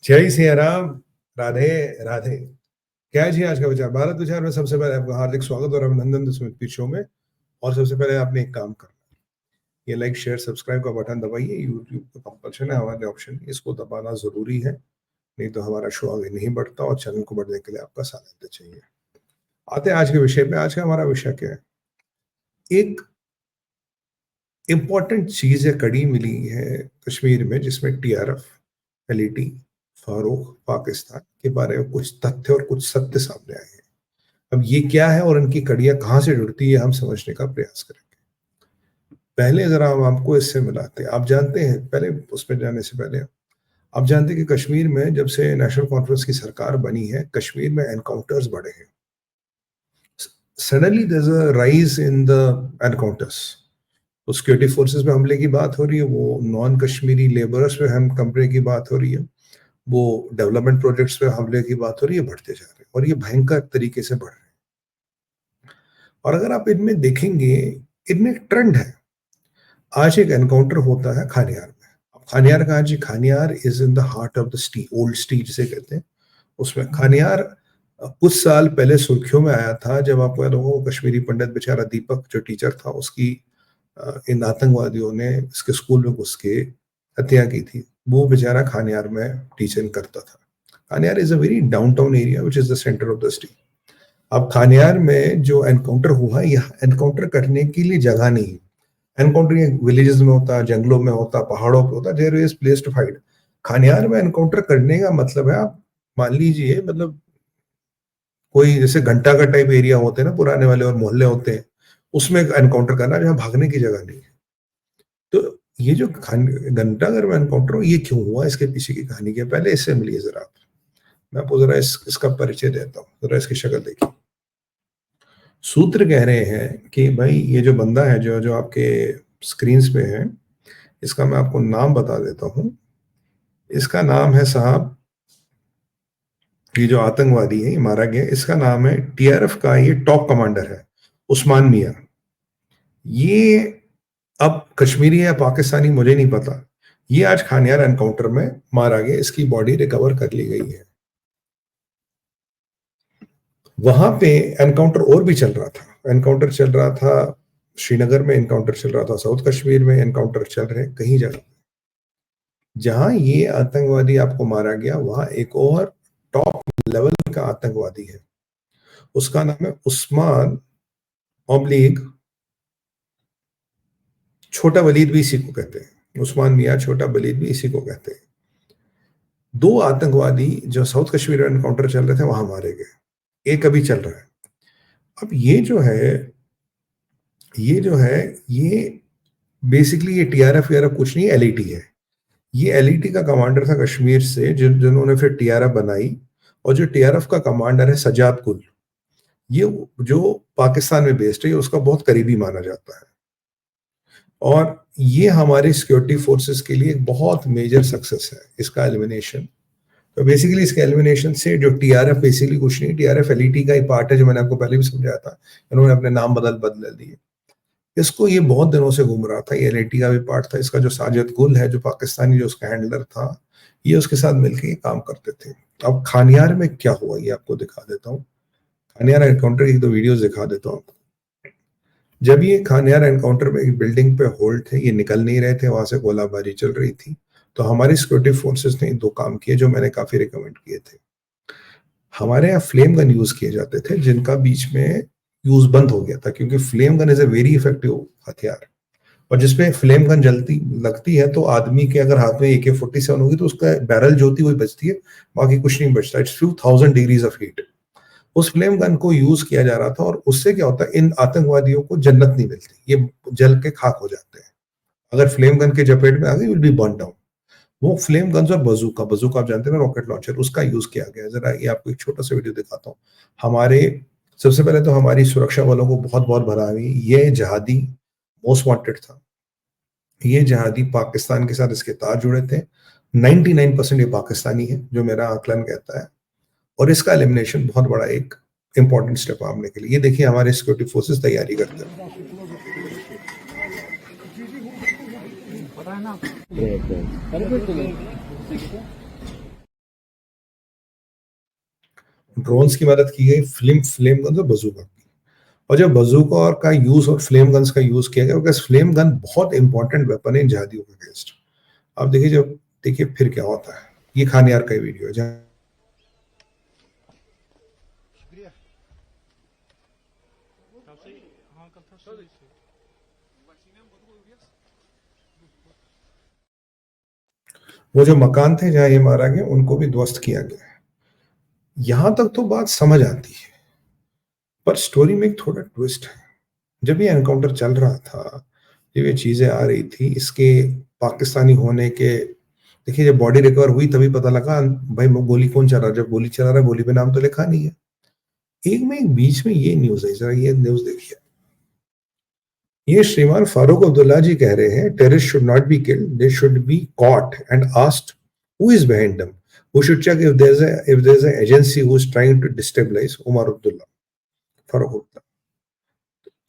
जय सिया राम। राधे राधे। क्या है जी आज का विचार? भारत विचार में सबसे पहले आपका हार्दिक स्वागत और अभिनंदन द स्मिथ शो में। और सबसे पहले आपने एक काम करना है, ये लाइक शेयर सब्सक्राइब का बटन दबाइए। यूट्यूब का कंपल्शन है, हमारे ऑप्शन इसको दबाना जरूरी है, नहीं तो हमारा शो आगे नहीं बढ़ता और चैनल को बढ़ने के लिए आपका सानिध्य चाहिए। आते हैं आज के विषय पे। आज का हमारा विषय क्या है? एक इंपॉर्टेंट चीज है, कड़ी मिली है कश्मीर में, जिसमें टीआरएफ, एलईटी, फारूक, पाकिस्तान के बारे में कुछ तथ्य और कुछ सत्य सामने आए हैं। अब ये क्या है और इनकी कड़ियां कहाँ से जुड़ती है, हम समझने का प्रयास करेंगे। पहले जरा हम आपको इससे मिलाते हैं। आप जानते हैं, पहले उसमें जाने से पहले आप जानते हैं कि कश्मीर में जब से नेशनल कॉन्फ्रेंस की सरकार बनी है, कश्मीर में एनकाउंटर्स बढ़े हैं। Suddenly there is a rise in the encounters. तो सिक्योरिटी फोर्सेस पे हमले की बात हो रही है, वो नॉन कश्मीरी लेबरर्स पे हम कंपनी की बात हो रही है, वो डेवलपमेंट प्रोजेक्ट्स पे हमले की बात हो रही है, बढ़ते जा रहे हैं और ये भयंकर तरीके से बढ़ रहे हैं। और अगर आप इनमें देखेंगे, इनमें एक ट्रेंड है। आज एक एनकाउंटर होता है खानियार में। अब खानियार कहाँ जी? Khanyar is in the heart of the city, old city जिसे कहते हैं। उसमें खानियार कुछ साल पहले सुर्खियों में आया था, जब आपको याद होगा वो कश्मीरी पंडित बेचारा दीपक जो टीचर था, उसकी इन आतंकवादियों ने इसके स्कूल में घुस के हत्या की थी। वो बेचारा खानियार में टीचिंग करता था। Khanyar is a very downtown area which is the centre of the city. अब खानियार में जो एनकाउंटर हुआ, यह एनकाउंटर करने के लिए जगह नहीं है। एनकाउंटर विलेजेस में होता, जंगलों में होता, पहाड़ों पे होता, there is place to fight. Khanyar में एनकाउंटर करने का मतलब है, आप मान लीजिए, मतलब कोई जैसे घंटा का टाइप एरिया होते हैं ना पुराने वाले, और मोहल्ले होते हैं, उसमें एनकाउंटर करना जहाँ भागने की जगह नहीं है। तो ये जो घंटा घर में एनकाउंटर हो, ये क्यों हुआ, इसके पीछे की कहानी क्या? पहले इससे मिलिए जरा आप। मैं आपको जरा इसका परिचय देता हूँ, जरा इसकी शक्ल देखिए। सूत्र कह रहे हैं कि भाई ये जो बंदा है, जो जो आपके स्क्रीन्स पे है, इसका मैं आपको नाम बता देता हूँ। इसका नाम है साहब, ये जो आतंकवादी है, ये मारा गया, इसका नाम है, टीआरएफ का ये टॉप कमांडर है, उस्मान मियां। ये अब कश्मीरी है या पाकिस्तानी मुझे नहीं पता। ये आज खानियार एनकाउंटर में मारा गया, इसकी बॉडी रिकवर कर ली गई है। वहां पे एनकाउंटर और भी चल रहा था। एनकाउंटर चल रहा था श्रीनगर में, एनकाउंटर चल रहा था साउथ कश्मीर में, एनकाउंटर चल रहे कहीं जगह। जहां ये आतंकवादी आपको मारा गया, वहां एक और टॉप लेवल का आतंकवादी है। उसका नाम है उस्मान ऑब्लिग छोटा वलीद, भी इसी को कहते हैं। उस्मान मियां छोटा वलीद भी इसी को कहते हैं। दो आतंकवादी जो साउथ कश्मीर में एनकाउंटर चल रहे थे, वहां मारे गए। एक अभी चल रहा है। अब ये जो है ये बेसिकली ये टीआरएफ वीआरएफ कुछ नहीं, एलईटी है। ये एलईटी का कमांडर था कश्मीर से, जिन्होंने फिर टीआरएफ बनाई। और जो टीआरएफ का कमांडर है सजाद कुल, ये जो पाकिस्तान में बेस्ड है, ये उसका बहुत करीबी माना जाता है। और ये हमारी सिक्योरिटी फोर्सेस के लिए एक बहुत मेजर सक्सेस है, इसका एलिमिनेशन। तो बेसिकली इसके एलिमिनेशन से जो टीआरएफ बेसिकली कुछ नहीं, टीआरएफ एलईटी का ही पार्ट है, जो मैंने आपको पहले भी समझाया था। इन्होंने अपने नाम बदल बदल दिए इसको। ये बहुत दिनों से घूम रहा था, ये एलईटी का भी पार्ट था। इसका जो साजिद गुल है, जो पाकिस्तानी, जो उसका हैंडलर था, ये उसके साथ मिलकर ये काम करते थे। अब खानियार में क्या हुआ, ये आपको दिखा देता हूँ। खानियार एनकाउंटर की 2 वीडियोस दिखा देता हूँ। जब ये खानियार एनकाउंटर में एक बिल्डिंग पे होल्ड थे, ये निकल नहीं रहे थे, वहां से गोलाबारी चल रही थी। तो हमारी सिक्योरिटी फोर्सेस ने 2 काम किए, जो मैंने काफी रिकमेंड किए थे। हमारे यहाँ फ्लेम गन यूज किए जाते थे, जिनका बीच में यूज बंद हो गया था, क्योंकि flame gun is a very effective हथियार। और जिसपे फ्लेम गन जलती लगती है, तो आदमी के अगर हाथ में AK-47 होगी, तो उसका बैरल जो होती है वही बचती है, बाकी कुछ नहीं बचता। It's few thousand degrees of heat. उस फ्लेम गन को यूज किया जा रहा था, और उससे क्या होता है, इन आतंकवादियों को जन्नत नहीं मिलती, ये जल के खाक हो जाते हैं। अगर फ्लेम गन के चपेट में आ गई, विल बी बर्न डाउन। वो फ्लेम गन्स और बजूका, बजूका आप जानते हैं ना, रॉकेट लॉन्चर, उसका यूज किया गया। जरा ये आपको एक छोटा सा वीडियो दिखाता हूँ। हमारे सबसे पहले तो हमारी सुरक्षा बलों को बहुत बहुत बधाई। ये जहादी मोस्ट वांटेड था। ये जहादी पाकिस्तान के साथ इसके तार जुड़े थे। 99% ये पाकिस्तानी है, जो मेरा आकलन कहता है। और इसका एलिमिनेशन बहुत बड़ा एक इंपॉर्टेंट स्टेप आपने के लिए। ये देखिए हमारे सिक्योरिटी फोर्सेस तैयारी करते हैं। पता है ना ड्रोन्स की मदद की गई, फ्लेम गन्स और बजूका की। और जब बजूका और का यूज और फ्लेम गन्स का यूज किया गया, बिकॉज फ्लेम गन बहुत इंपॉर्टेंट वेपन है इन जहादियों के अगेंस्ट। अब देखिए, जब देखिए फिर क्या होता है। ये खानियार का वीडियो है जहाँ वो जो मकान थे जहां ये मारा गया उनको भी ध्वस्त किया गया है। यहां तक तो बात समझ आती है, पर स्टोरी में एक थोड़ा ट्विस्ट है। जब ये एनकाउंटर चल रहा था, जब ये चीजें आ रही थी, इसके पाकिस्तानी होने के, देखिए जब बॉडी रिकवर हुई तभी पता लगा भाई गोली कौन चला रहा है। जब गोली चला रहा है, गोली पे नाम तो लिखा नहीं है। एक बीच में ये न्यूज आई, जरा ये न्यूज देखिए। ये श्रीमान फारूक अब्दुल्ला जी कह रहे हैं terrorist should not be killed, they should be caught and asked who is behind them, we should check if there is a agency who is trying to destabilise Omar Abdullah, Farooq Abdullah.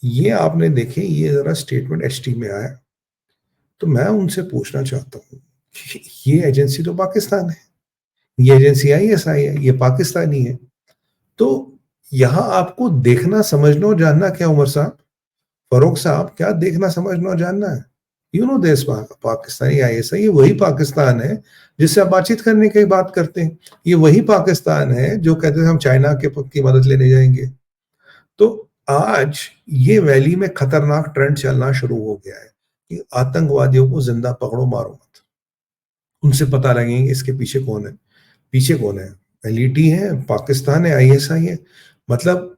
ये आपने देखे, ये जरा स्टेटमेंट एचटी में आया। तो मैं उनसे पूछना चाहता हूँ, ये एजेंसी तो पाकिस्तान है, ये एजेंसी आईएसआई है, ये पाकिस्तानी है। तो यहां आपको देखना समझना और जानना क्या उमर साहब, फरूक साहब, क्या देखना समझना और जानना है? यू नो देश पाकिस्तानी आईएसआई, ये वही पाकिस्तान है जिससे आप बातचीत करने की बात करते हैं। ये वही पाकिस्तान है जो कहते हैं हम चाइना के की मदद लेने जाएंगे। तो आज ये वैली में खतरनाक ट्रेंड चलना शुरू हो गया है कि आतंकवादियों को जिंदा पकड़ो मारो मत। उनसे पता लगेंगे इसके पीछे कौन है। पीछे कौन है? एलईटी है, पाकिस्तान है, आईएसआई है। मतलब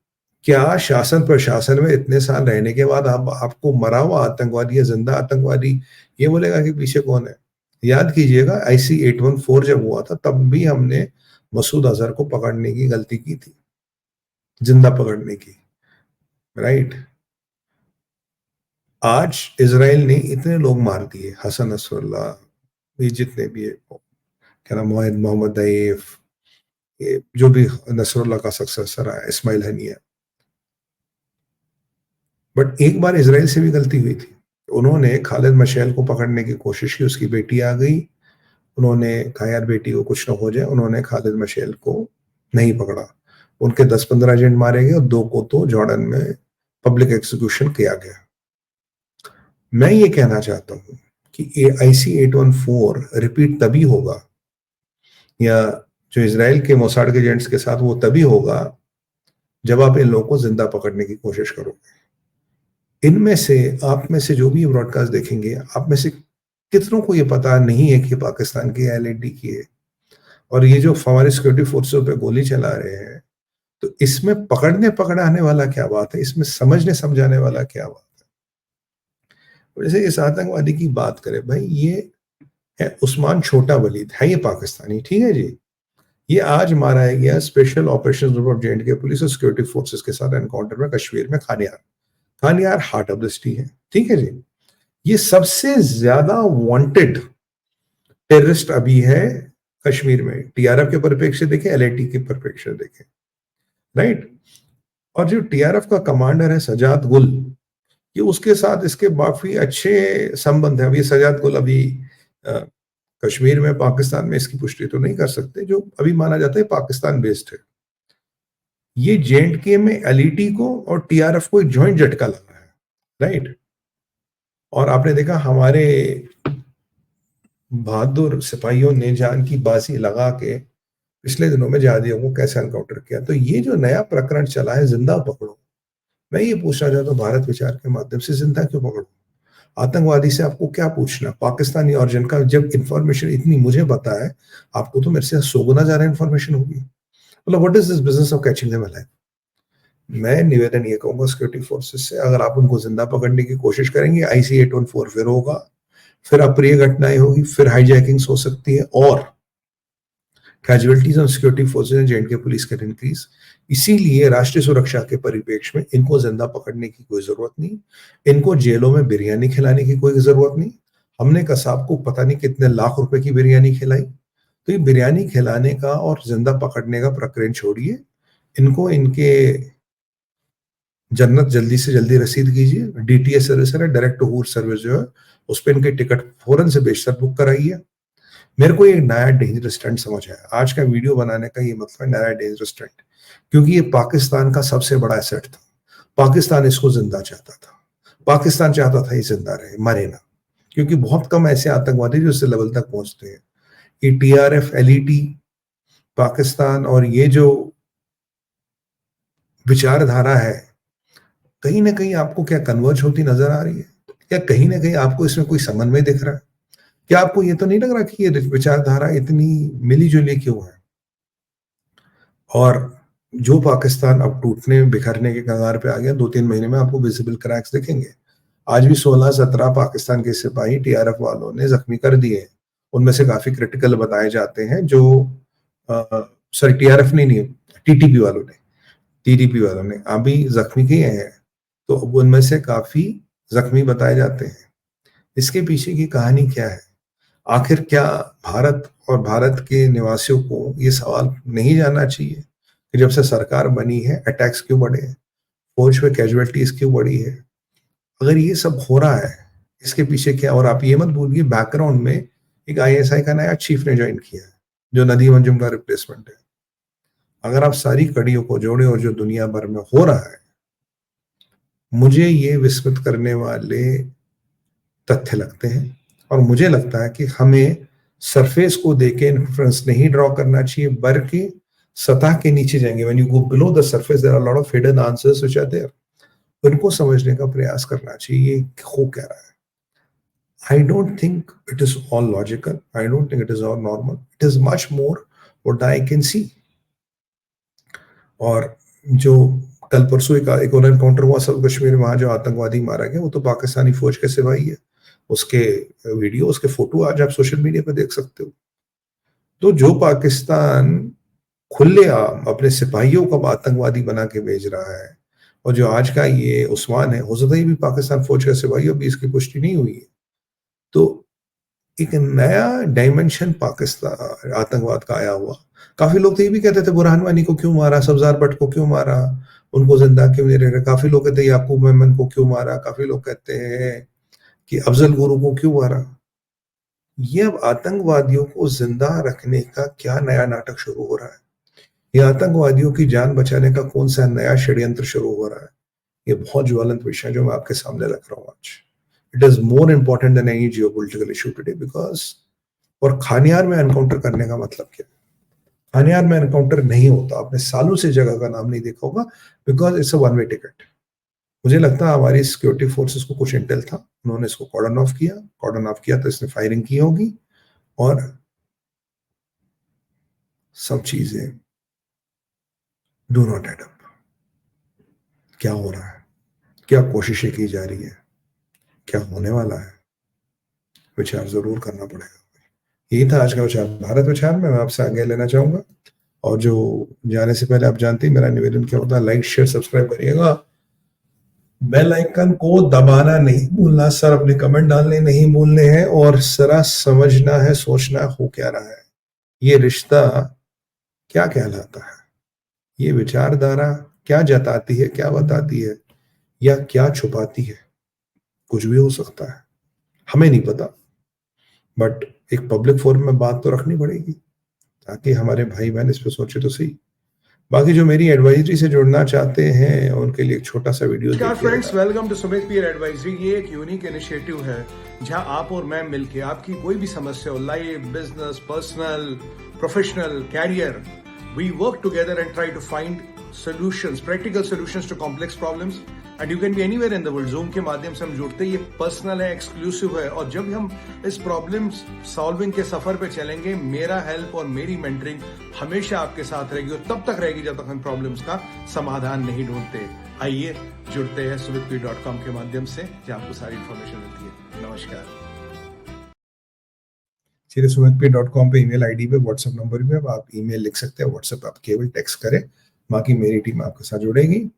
क्या शासन प्रशासन में इतने साल रहने के बाद आप आपको मरा हुआ आतंकवादी या जिंदा आतंकवादी ये बोलेगा कि पीछे कौन है? याद कीजिएगा, IC-814 जब हुआ था तब भी हमने मसूद अजहर को पकड़ने की गलती की थी, जिंदा पकड़ने की, राइट। आज इसराइल ने इतने लोग मार दिए, हसन नसरुल्लाह, ये जितने भी है, क्या नाम, मोहम्मद दैफ, ये जो भी नसरुल्लाह का सक्सेसर है, इस्माइल हनिया। बट एक बार इसराइल से भी गलती हुई थी। उन्होंने खालिद मशैल को पकड़ने की कोशिश की, उसकी बेटी आ गई, उन्होंने कहा यार बेटी को कुछ ना हो जाए, उन्होंने खालिद मशैल को नहीं पकड़ा। उनके 10-15 एजेंट मारे गए और 2 को तो जॉर्डन में पब्लिक एग्जीक्यूशन किया गया। मैं ये कहना चाहता हूं कि IC-814 रिपीट तभी होगा, या जो इसराइल के मोसाड के एजेंट्स के साथ वो तभी होगा जब आप इन लोगों को जिंदा पकड़ने की कोशिश करोगे। इनमें से, आप में से जो भी ब्रॉडकास्ट देखेंगे, आप में से कितनों को ये पता नहीं है कि पाकिस्तान की LND की है, और ये जो हमारे सिक्योरिटी फोर्सेस पे गोली चला रहे हैं, तो इसमें पकड़ने पकड़ाने वाला क्या बात है, इसमें समझने समझाने वाला क्या बात है? जैसे इस आतंकवादी की बात करें, भाई ये है उस्मान छोटा वलीद, है ये पाकिस्तानी, ठीक है जी। ये आज मारा गया special operation group of J&K police और सिक्योरिटी फोर्सेस के साथ एनकाउंटर में कश्मीर में Khanyar heart of the city है, ठीक है जी। ये सबसे ज्यादा वांटेड टेररिस्ट अभी है कश्मीर में, TRF के परिप्रेक्ष्य देखें, LAT के परिप्रेक्ष्य देखें, राइट। और जो TRF का कमांडर है सजाद गुल, ये उसके साथ इसके काफी अच्छे संबंध है। अभी सजाद गुल अभी कश्मीर में, पाकिस्तान में इसकी पुष्टि तो नहीं कर सकते, जो अभी माना जाता है पाकिस्तान बेस्ड है। ये J&K में LET को और TRF को एक जॉइंट झटका लगा है, राइट। और आपने देखा हमारे बहादुर सिपाहियों ने जान की बाजी लगा के पिछले दिनों में जहादियों को कैसे एनकाउंटर किया। तो ये जो नया प्रकरण चला है, जिंदा पकड़ो, मैं ये पूछना चाहता हूँ भारत विचार के माध्यम से, जिंदा क्यों पकड़ो? आतंकवादी से आपको क्या पूछना? पाकिस्तानी और जिनका जब इंफॉर्मेशन इतनी मुझे पता है, आपको तो मेरे से 100 गुना ज्यादा इंफॉर्मेशन होगी। मतलब what is this business of catching them alive? मैं निवेदन ये कहूंगा सिक्योरिटी फोर्सेस से, अगर आप उनको जिंदा पकड़ने की कोशिश करेंगे, IC-814 फिर होगा, फिर अप्रिय घटनाएं होगी, फिर हाईजैकिंग्स हो सकती है, और casualties on security forces and J&K police can increase. इसीलिए राष्ट्रीय सुरक्षा के परिप्रेक्ष्य में इनको जिंदा पकड़ने की कोई जरूरत नहीं, इनको जेलों में बिरयानी खिलाने की कोई जरूरत नहीं। हमने कसाब को पता नहीं कितने लाख रुपए की बिरयानी खिलाई। तो ये बिरयानी खिलाने का और जिंदा पकड़ने का प्रकरण छोड़िए, इनको इनके जन्नत जल्दी से जल्दी रसीद कीजिए। DTS सर्विस है, डायरेक्ट टू हूर सर्विस जो है, उस पर इनके टिकट फौरन से बेशतर बुक कराइए। मेरे को ये नया डेंजरस ट्रेंड समझ आया। आज का वीडियो बनाने का ये मतलब नया डेंजरस ट्रेंड, क्योंकि ये पाकिस्तान का सबसे बड़ा एसेट था। पाकिस्तान इसको जिंदा चाहता था, पाकिस्तान चाहता था ये जिंदा रहे, मरे ना, क्योंकि बहुत कम ऐसे आतंकवादी जो इस लेवल तक पहुंचते हैं। ये टीआरएफ, एलईटी, पाकिस्तान और ये जो विचारधारा है, कहीं ना कहीं आपको क्या कन्वर्ज होती नजर आ रही है, या कहीं ना कहीं आपको इसमें कोई समन्वय दिख रहा है? क्या आपको ये तो नहीं लग रहा कि ये विचारधारा इतनी मिली जुली क्यों है? और जो पाकिस्तान अब टूटने बिखरने के कगार पे आ गया, 2-3 महीने में आपको विजिबल क्रैक्स दिखेंगे। आज भी 16-17 पाकिस्तान के सिपाही टीआरएफ वालों ने जख्मी कर दिए, उनमें से काफी क्रिटिकल बताए जाते हैं, जो सॉरी टीआरएफ नहीं, टीटीपी वालों ने, टीडीपी वालों ने अभी जख्मी किए हैं, तो अब उनमें से काफी जख्मी बताए जाते हैं। इसके पीछे की कहानी क्या है? आखिर क्या भारत और भारत के निवासियों को ये सवाल नहीं जानना चाहिए कि जब से सरकार बनी है अटैक्स क्यों बढ़े हैं, फौज पे कैजुअलिटीज क्यों बढ़ी है? अगर ये सब हो रहा है, इसके पीछे क्या? और आप ये मत भूलिए, बैकग्राउंड में एक आईएसआई का नया चीफ ने ज्वाइन किया है, जो नदीम अंजुम का रिप्लेसमेंट है। अगर आप सारी कड़ियों को जोड़े और जो दुनिया भर में हो रहा है, मुझे ये विस्मित करने वाले तथ्य लगते हैं, और मुझे लगता है कि हमें सरफेस को देके इन्फ्लुएंस नहीं ड्रॉ करना चाहिए, बल्कि सतह के नीचे जाएंगे। When you go below the surface there are lot of hidden answers which are there, उनको समझने का प्रयास करना चाहिए हो क्या रहा है। I don't think it is all logical. I don't think it is all normal. It is much more what I can see. और जो कल परसों एक और एनकाउंटर हुआ सब कश्मीर में, वहां जो आतंकवादी मारा गया वो तो पाकिस्तानी फौज के सिपाही है। उसके वीडियो, उसके फोटो आज आप सोशल मीडिया पर देख सकते हो। तो जो पाकिस्तान खुलेआम अपने सिपाहियों को आतंकवादी बना के भेज रहा है, और जो आज का ये उस्मान है, हो सकता है ये भी पाकिस्तान फौज का सिपाही, अभी इसकी पुष्टि नहीं हुई है। तो एक नया डायमेंशन पाकिस्तान आतंकवाद का आया हुआ। काफी लोग तो ये भी कहते थे बुरहान वानी को क्यों मारा, सब्जार भट्ट को क्यों मारा, उनको जिंदा क्यों नहीं रह रहे। काफी लोग कहते हैं याकूब मेमन को क्यों मारा, काफी लोग कहते हैं कि अफजल गुरु को क्यों मारा। ये अब आतंकवादियों को जिंदा रखने का क्या नया नाटक शुरू हो रहा है? ये आतंकवादियों की जान बचाने का कौन सा नया षड्यंत्र शुरू हो रहा है? ये बहुत ज्वलंत विषय जो मैं आपके सामने रख रहा हूँ आज। It is more important than any geopolitical issue today because, और खानियार में एनकाउंटर करने का मतलब क्या? खानियार में एनकाउंटर नहीं होता, आपने सालों से जगह का नाम नहीं देखा होगा, because it's a one way ticket. मुझे लगता है हमारी सिक्योरिटी फोर्सेस को कुछ इंटेल था, उन्होंने इसको कॉर्डन ऑफ किया तो इसने फायरिंग की होगी, और सब चीजें डू नॉट एड अप। क्या हो रहा है, क्या कोशिशें की जा रही है, क्या होने वाला है, विचार जरूर करना पड़ेगा। यही था आज का विचार भारत विचार में, मैं आपसे आगे लेना चाहूंगा। और जो जाने से पहले आप जानते हैं मेरा निवेदन क्या होता है, लाइक शेयर सब्सक्राइब करिएगा, बेल आइकन को दबाना नहीं भूलना सर, अपने कमेंट डालने नहीं भूलने हैं, और जरा समझना है, सोचना हो क्या रहा है, ये रिश्ता क्या कहलाता है, ये विचारधारा क्या जताती है, क्या बताती है, या क्या छुपाती है। कुछ भी हो सकता है, हमें नहीं पता, बट एक पब्लिक फोरम में बात तो रखनी पड़ेगी ताकि हमारे भाई बहन इस पर सोचे तो सही। बाकी जो मेरी एडवाइजरी से जुड़ना चाहते हैं उनके लिए एक छोटा सा वीडियो देखिए। Friends, welcome to Sumit Pir advisory. ये एक यूनिक इनिशिएटिव है जहां आप और मैं मिलके आपकी कोई भी समस्या हो, life, business, personal, professional, career, we work together and try to find solutions, practical solutions to complex problems, and you can be anywhere in the world. Zoom के माध्यम से हम जुड़ते हैं, ये पर्सनल है, एक्सक्लूसिव है, और जब हम इस प्रॉब्लम सॉल्विंग के सफर पे चलेंगे, मेरा हेल्प और मेरी मेंटरिंग हमेशा आपके साथ रहेगी, और तब तक रहेगी जब तक हम प्रॉब्लम्स का समाधान नहीं ढूंढते। आइए जुड़ते हैं sumitpir.com के माध्यम से, जहां आपको सारी इंफॉर्मेशन मिलती है। नमस्कार। सीधे sumitpir.com पे ईमेल आईडी पे, व्हाट्सएप नंबर पे आप ईमेल लिख सकते हैं, व्हाट्सएप आप केवल टेक्स्ट करें, बाकी मेरी टीम आपके साथ जुड़ेगी।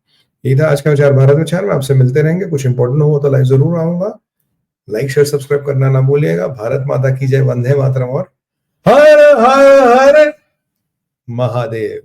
यही था आज का विचार भारत विचार में, आपसे मिलते रहेंगे। कुछ इंपॉर्टेंट हो तो लाइव जरूर आऊंगा। लाइक शेयर सब्सक्राइब करना ना भूलिएगा। भारत माता की जय, वंदे मातरम, और हर हर हर महादेव।